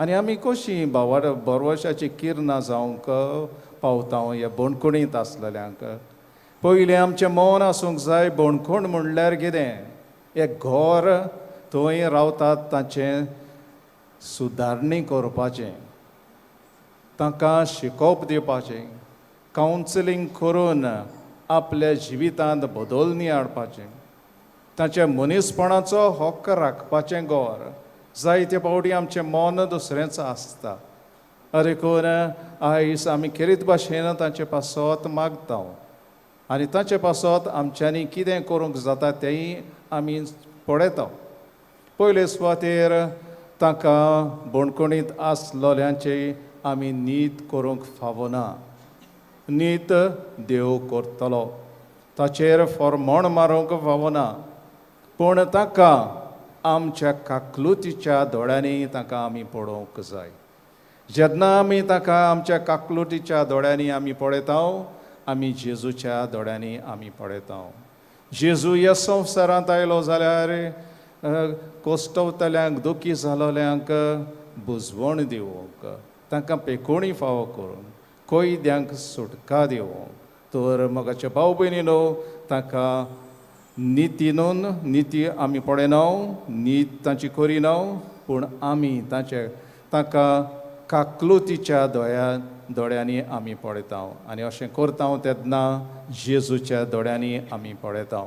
आनी आमी कशीं बरवशाची किरणां जावंक पावता ह्या बोणकुणींत आसलेल्यांक. पयलीं आमचें मौन आसूंक जाय. बोणकूण म्हणल्यार कितें? एक घर थंय रावतात ताचें सुदारणी करपाचें, तांकां शिकोवप दिवपाचें, कावन्सिलींग करून आपल्या जिवितांत बदलणी हाडपाचें, ताच्या मनीसपणाचो हक्क राखपाचें घर. जायते फावटी आमचें मन दुसरेंच आसता. देखून आयज आमी खेरीत भाशेन ताचे पासत मागता आनी ताचे पासत आमच्यांनी कितें करूंक जाता तेंय आमी पळयता. पयले सुवातेर तांकां बोणकुणींत आसलोल्यांची आमी नीत करूंक फावना. नीत देव करतलो, ताचेर फर्मोण मारूंक फावना. पूण ताका आमच्या काकलुतीच्या दोळ्यांनी ताका आमी पळोवंक जाय. जेन्ना आमी ताका आमच्या काकलुतीच्या दोळ्यांनी आमी पळयता, आमी जेजूच्या दोळ्यांनी आमी पळयता. जेजू ह्या संवसारांत आयलो जाल्यार कोश्टवतल्यांक, दुखी जालोल्यांक बुजवण दिवंक, तांकां पेकोणी फावो करून कोयद्यांक सुटका दिवंक. तर मोगाचे भाव भयणीनो, ताका निती आमी पळयना, नीत तांची करिना, पूण आमी ताका काकलुतीच्या दोळ्यांनी आमी पळयता. आनी अशें करता तेन्ना जेजूच्या दोळ्यांनी आमी पळयता.